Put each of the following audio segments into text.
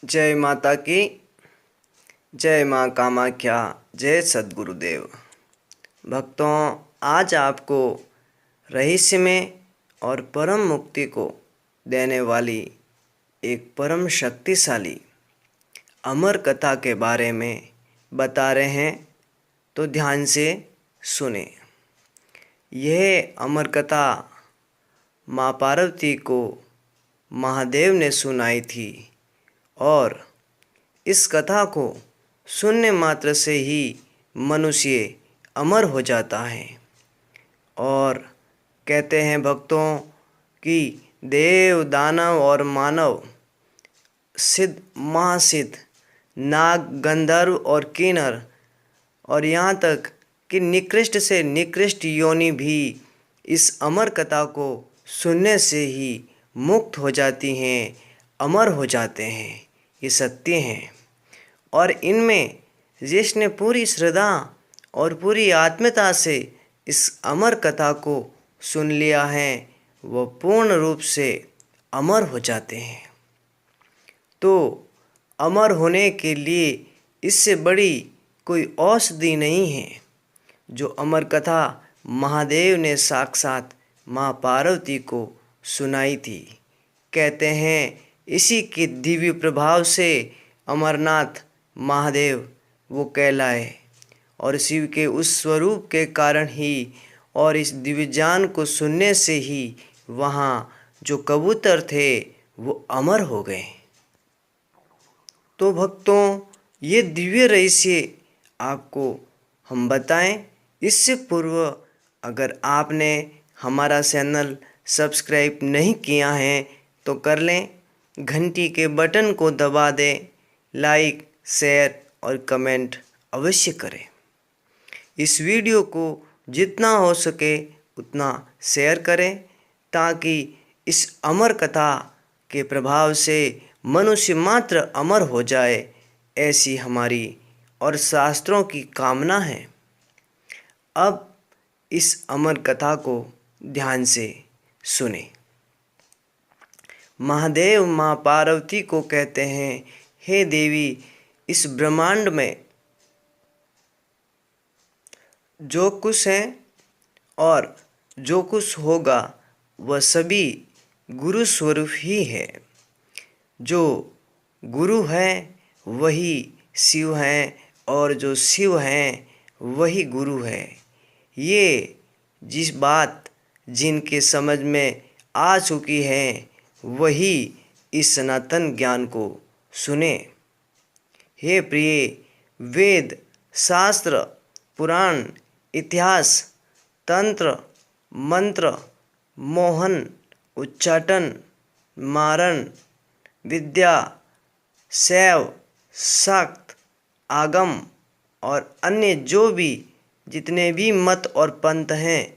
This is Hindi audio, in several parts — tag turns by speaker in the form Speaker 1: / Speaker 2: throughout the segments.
Speaker 1: जय माता की। जय माँ कामाख्या। जय सद्गुरुदेव। भक्तों, आज आपको रहस्य में और परम मुक्ति को देने वाली एक परम शक्तिशाली अमर कथा के बारे में बता रहे हैं, तो ध्यान से सुने। यह अमर कथा माँ पार्वती को महादेव ने सुनाई थी और इस कथा को सुनने मात्र से ही मनुष्य अमर हो जाता है। और कहते हैं भक्तों कि देव, दानव और मानव, सिद्ध, महासिद्ध, नाग, गंधर्व और किन्नर और यहाँ तक कि निकृष्ट से निकृष्ट योनि भी इस अमर कथा को सुनने से ही मुक्त हो जाती हैं, अमर हो जाते हैं। ये सत्य हैं। और इनमें जिसने पूरी श्रद्धा और पूरी आत्मीयता से इस अमर कथा को सुन लिया है, वह पूर्ण रूप से अमर हो जाते हैं। तो अमर होने के लिए इससे बड़ी कोई औषधि नहीं है, जो अमर कथा महादेव ने साक्षात माँ पार्वती को सुनाई थी। कहते हैं इसी के दिव्य प्रभाव से अमरनाथ महादेव वो कहलाए, और शिव के उस स्वरूप के कारण ही और इस दिव्य ज्ञान को सुनने से ही वहाँ जो कबूतर थे वो अमर हो गए। तो भक्तों, ये दिव्य रहस्य आपको हम बताएं। इससे पूर्व अगर आपने हमारा चैनल सब्सक्राइब नहीं किया है तो कर लें, घंटी के बटन को दबा दें, लाइक, शेयर और कमेंट अवश्य करें। इस वीडियो को जितना हो सके उतना शेयर करें, ताकि इस अमर कथा के प्रभाव से मनुष्य मात्र अमर हो जाए, ऐसी हमारी और शास्त्रों की कामना है। अब इस अमर कथा को ध्यान से सुने। महादेव माँ पार्वती को कहते हैं, हे देवी, इस ब्रह्मांड में जो कुछ है और जो कुछ होगा वह सभी गुरु स्वरूप ही है। जो गुरु है वही शिव हैं और जो शिव हैं वही गुरु है। ये जिस बात जिनके समझ में आ चुकी है वही इस सनातन ज्ञान को सुने। हे प्रिय, वेद, शास्त्र, पुराण, इतिहास, तंत्र, मंत्र, मोहन, उच्चाटन, मारण, विद्या, शैव, शाक्त, आगम और अन्य जो भी जितने भी मत और पंथ हैं,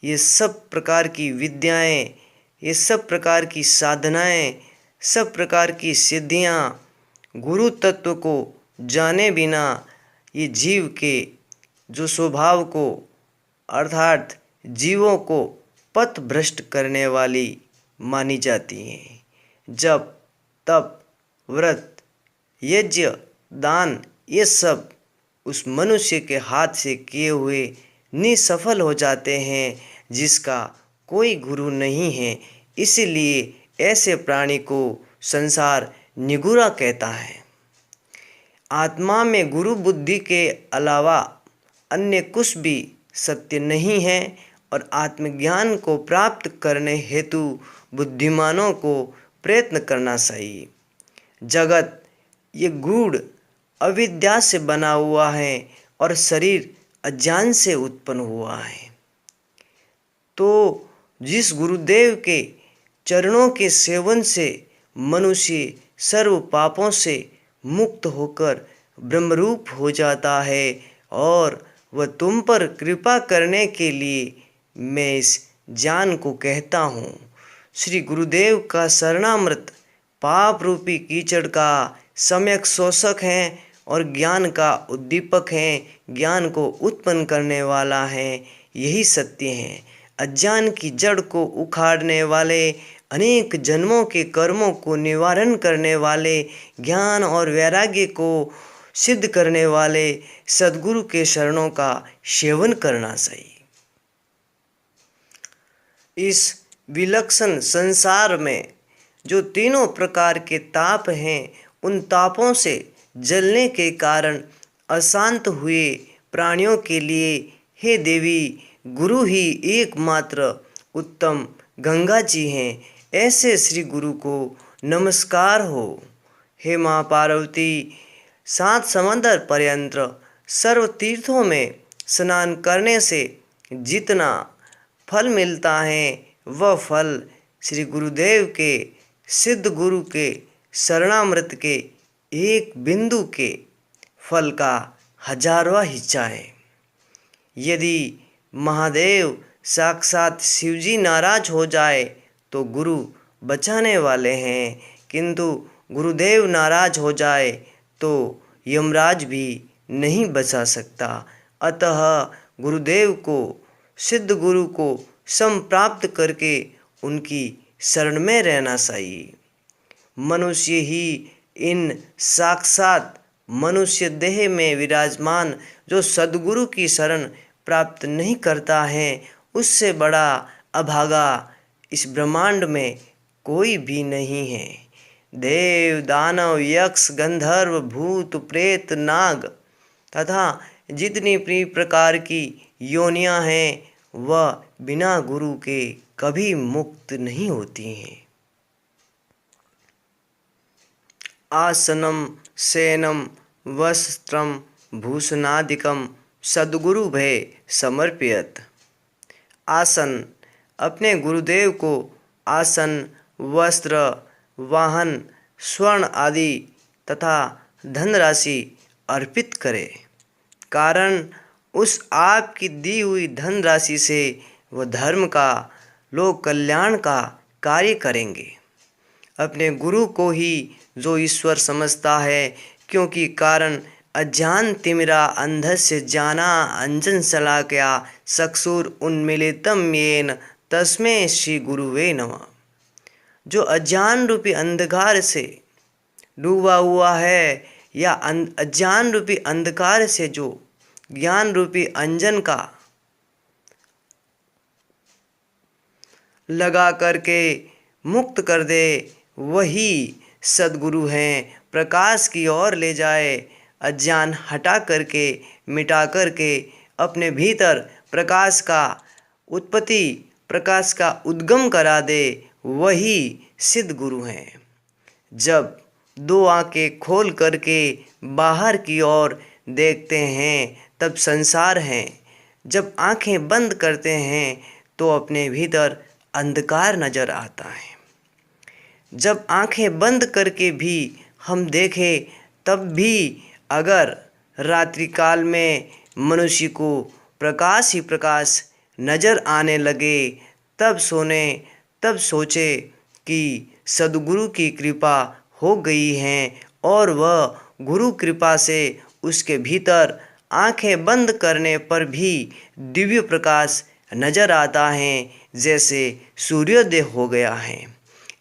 Speaker 1: ये सब प्रकार की विद्याएं, ये सब प्रकार की साधनाएं, सब प्रकार की सिद्धियां गुरु तत्व को जाने बिना ये जीव के जो स्वभाव को अर्थात जीवों को पथ भ्रष्ट करने वाली मानी जाती हैं। जब तप, व्रत, यज्ञ, दान, ये सब उस मनुष्य के हाथ से किए हुए निसफल हो जाते हैं, जिसका कोई गुरु नहीं है। इसलिए ऐसे प्राणी को संसार निगुरा कहता है। आत्मा में गुरु बुद्धि के अलावा अन्य कुछ भी सत्य नहीं है, और आत्मज्ञान को प्राप्त करने हेतु बुद्धिमानों को प्रयत्न करना चाहिए। जगत ये गूढ़ अविद्या से बना हुआ है और शरीर अज्ञान से उत्पन्न हुआ है। तो जिस गुरुदेव के चरणों के सेवन से मनुष्य सर्व पापों से मुक्त होकर ब्रह्मरूप हो जाता है, और वह तुम पर कृपा करने के लिए मैं इस ज्ञान को कहता हूँ। श्री गुरुदेव का शरणामृत पाप रूपी कीचड़ का सम्यक शोषक है और ज्ञान का उद्दीपक है, ज्ञान को उत्पन्न करने वाला है। यही सत्य है। अज्ञान की जड़ को उखाड़ने वाले, अनेक जन्मों के कर्मों को निवारण करने वाले, ज्ञान और वैराग्य को सिद्ध करने वाले सद्गुरु के शरणों का सेवन करना चाहिए। इस विलक्षण संसार में जो तीनों प्रकार के ताप हैं, उन तापों से जलने के कारण अशांत हुए प्राणियों के लिए हे देवी, गुरु ही एकमात्र उत्तम गंगा जी हैं। ऐसे श्री गुरु को नमस्कार हो। हे माँ पार्वती, 7 समंदर पर्यंत सर्व तीर्थों में स्नान करने से जितना फल मिलता है, वह फल श्री गुरुदेव के, सिद्ध गुरु के शरणामृत के एक बिंदु के फल का 1000वां हिस्सा है। यदि महादेव साक्षात शिवजी नाराज हो जाए तो गुरु बचाने वाले हैं, किंतु गुरुदेव नाराज हो जाए तो यमराज भी नहीं बचा सकता। अतः गुरुदेव को, सिद्ध गुरु को संप्राप्त करके उनकी शरण में रहना चाहिए। मनुष्य ही इन साक्षात मनुष्य देह में विराजमान जो सद्गुरु की शरण प्राप्त नहीं करता है, उससे बड़ा अभागा इस ब्रह्मांड में कोई भी नहीं है। देव, दानव, यक्ष, गंधर्व, भूत, प्रेत, नाग तथा जितनी भी प्रकार की योनियां हैं, वह बिना गुरु के कभी मुक्त नहीं होती हैं। आसनम शयनम वस्त्रम भूषणादिकम सद्गुरु भय समर्पयत। आसन, अपने गुरुदेव को आसन, वस्त्र, वाहन, स्वर्ण आदि तथा धनराशि अर्पित करें। कारण उस आपकी दी हुई धनराशि से वह धर्म का, लोक कल्याण का कार्य करेंगे। अपने गुरु को ही जो ईश्वर समझता है, क्योंकि कारण अज्ञान तिमिरा अंधस्य ज्ञाना अंजन शलाकया चक्षुर उन्मीलितम येन तस्मै श्री गुरुवे नमः। जो अज्ञान रूपी अंधकार से डूबा हुआ है, या अज्ञान रूपी अंधकार से जो ज्ञान रूपी अंजन का लगा करके मुक्त कर दे, वही सद्गुरु हैं। प्रकाश की ओर ले जाए, अज्ञान हटा करके, मिटा करके अपने भीतर प्रकाश का उत्पत्ति, प्रकाश का उद्गम करा दे, वही सिद्ध गुरु हैं। जब 2 आंखें खोल करके बाहर की ओर देखते हैं तब संसार है। जब आंखें बंद करते हैं तो अपने भीतर अंधकार नजर आता है। जब आंखें बंद करके भी हम देखें तब भी अगर रात्रि काल में मनुष्य को प्रकाश ही प्रकाश नजर आने लगे, तब सोचे कि सद्गुरु की कृपा हो गई है और वह गुरु कृपा से उसके भीतर आंखें बंद करने पर भी दिव्य प्रकाश नजर आता है, जैसे सूर्योदय हो गया है।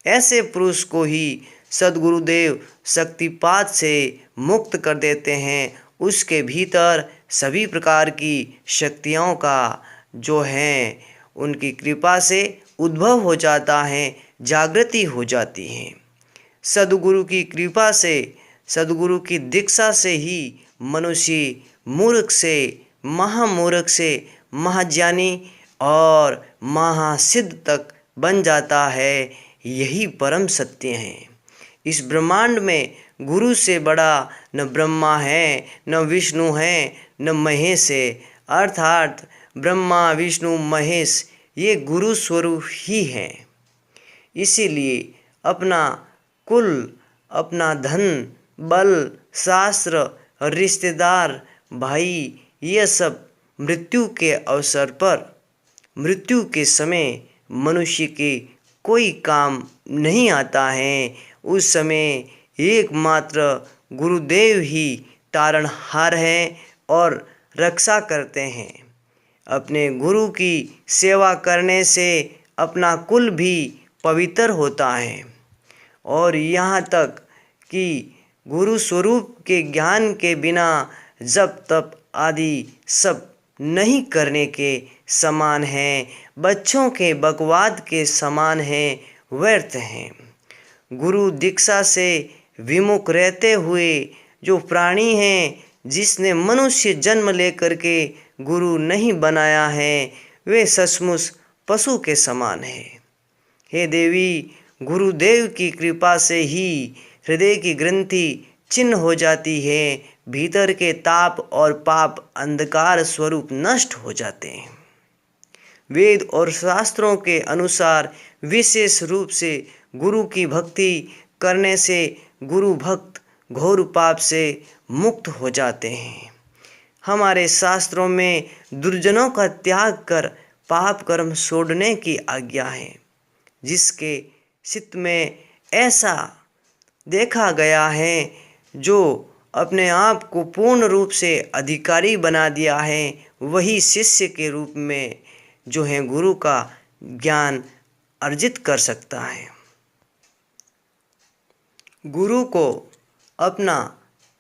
Speaker 1: ऐसे पुरुष को ही सद्गुरुदेव शक्तिपात से मुक्त कर देते हैं। उसके भीतर सभी प्रकार की शक्तियों का जो हैं, उनकी कृपा से उद्भव हो जाता है, जागृति हो जाती है। सद्गुरु की कृपा से, सद्गुरु की दीक्षा से ही मनुष्य मूर्ख से, महामूर्ख से महाज्ञानी और महासिद्ध तक बन जाता है। यही परम सत्य है। इस ब्रह्मांड में गुरु से बड़ा न ब्रह्मा है, न विष्णु है, न महेश है। अर्थात ब्रह्मा, विष्णु, महेश ये गुरु स्वरूप ही हैं। इसीलिए अपना कुल, अपना धन, बल, शास्त्र, रिश्तेदार, भाई, ये सब मृत्यु के अवसर पर, मृत्यु के समय मनुष्य के कोई काम नहीं आता है। उस समय एकमात्र गुरुदेव ही तारणहार हैं और रक्षा करते हैं। अपने गुरु की सेवा करने से अपना कुल भी पवित्र होता है। और यहाँ तक कि गुरु स्वरूप के ज्ञान के बिना जप तप आदि सब नहीं करने के समान हैं, बच्चों के बकवाद के समान हैं, व्यर्थ हैं। गुरु दीक्षा से विमुख रहते हुए जो प्राणी हैं, जिसने मनुष्य जन्म लेकर के गुरु नहीं बनाया है, वे सचमुच पशु के समान हैं। हे देवी, गुरुदेव की कृपा से ही हृदय की ग्रंथि चिन्ह हो जाती है, भीतर के ताप और पाप अंधकार स्वरूप नष्ट हो जाते हैं। वेद और शास्त्रों के अनुसार विशेष रूप से गुरु की भक्ति करने से गुरु भक्त घोर पाप से मुक्त हो जाते हैं। हमारे शास्त्रों में दुर्जनों का त्याग कर पाप कर्म छोड़ने की आज्ञा है। जिसके चित्त में ऐसा देखा गया है, जो अपने आप को पूर्ण रूप से अधिकारी बना दिया है, वही शिष्य के रूप में जो है गुरु का ज्ञान अर्जित कर सकता है। गुरु को अपना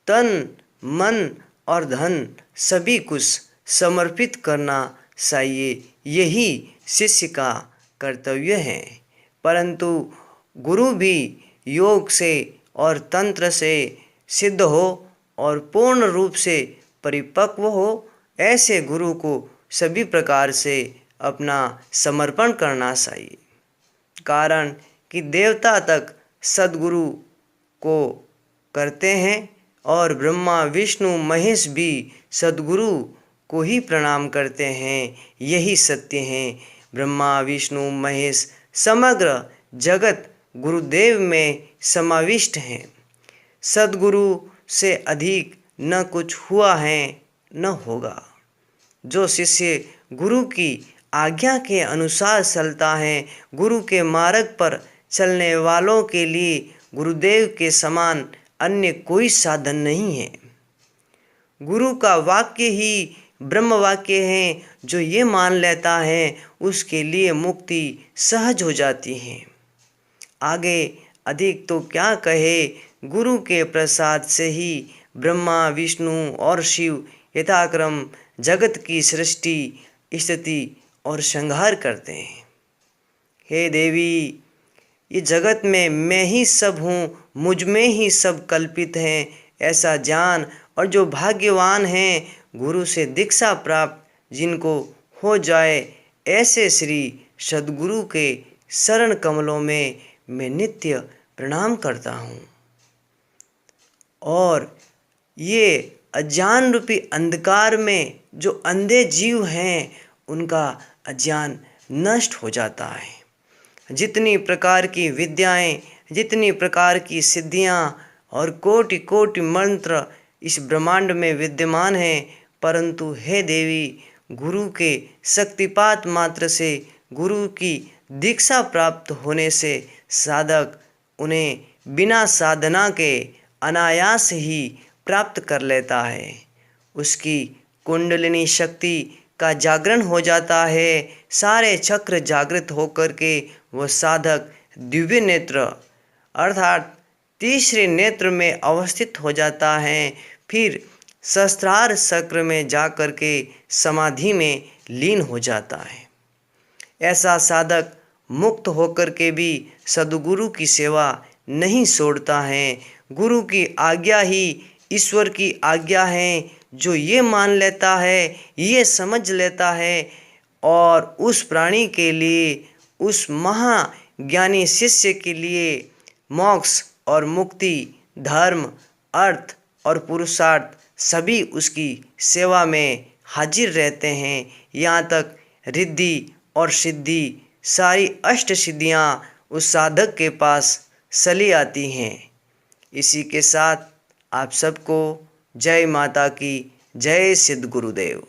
Speaker 1: तन मन और धन सभी कुछ समर्पित करना चाहिए, यही शिष्य का कर्तव्य है। परंतु गुरु भी योग से और तंत्र से सिद्ध हो और पूर्ण रूप से परिपक्व हो, ऐसे गुरु को सभी प्रकार से अपना समर्पण करना चाहिए। कारण कि देवता तक सद्गुरु को करते हैं और ब्रह्मा विष्णु महेश भी सद्गुरु को ही प्रणाम करते हैं, यही सत्य है। ब्रह्मा विष्णु महेश समग्र जगत गुरुदेव में समाविष्ट हैं। सद्गुरु से अधिक न कुछ हुआ है न होगा। जो शिष्य गुरु की आज्ञा के अनुसार चलता है, गुरु के मार्ग पर चलने वालों के लिए गुरुदेव के समान अन्य कोई साधन नहीं है। गुरु का वाक्य ही ब्रह्म वाक्य है। जो ये मान लेता है, उसके लिए मुक्ति सहज हो जाती है। आगे अधिक तो क्या कहे, गुरु के प्रसाद से ही ब्रह्मा विष्णु और शिव यथाक्रम जगत की सृष्टि स्थिति और संहार करते हैं। हे देवी, ये जगत में मैं ही सब हूँ, मुझ में ही सब कल्पित हैं, ऐसा जान। और जो भाग्यवान हैं, गुरु से दीक्षा प्राप्त जिनको हो जाए, ऐसे श्री सद्गुरु के शरण कमलों में मैं नित्य प्रणाम करता हूँ। और ये अज्ञान रूपी अंधकार में जो अंधे जीव हैं, उनका अज्ञान नष्ट हो जाता है। जितनी प्रकार की विद्याएं, जितनी प्रकार की सिद्धियां और कोटि कोटि मंत्र इस ब्रह्मांड में विद्यमान हैं, परंतु हे देवी, गुरु के शक्तिपात मात्र से, गुरु की दीक्षा प्राप्त होने से साधक उन्हें बिना साधना के अनायास ही प्राप्त कर लेता है। उसकी कुंडलिनी शक्ति का जागरण हो जाता है। सारे चक्र जागृत होकर के वह साधक दिव्य नेत्र अर्थात तीसरे नेत्र में अवस्थित हो जाता है। फिर सहस्त्रार चक्र में जाकर के समाधि में लीन हो जाता है। ऐसा साधक मुक्त होकर के भी सद्गुरु की सेवा नहीं छोड़ता है। गुरु की आज्ञा ही ईश्वर की आज्ञा है। जो ये मान लेता है, ये समझ लेता है, और उस प्राणी के लिए, उस महाज्ञानी शिष्य के लिए मोक्ष और मुक्ति, धर्म, अर्थ और पुरुषार्थ सभी उसकी सेवा में हाजिर रहते हैं। यहाँ तक रिद्धि और सिद्धि, सारी अष्ट सिद्धियाँ उस साधक के पास चली आती हैं। इसी के साथ आप सबको जय माता की, जय सिद्ध गुरुदेव।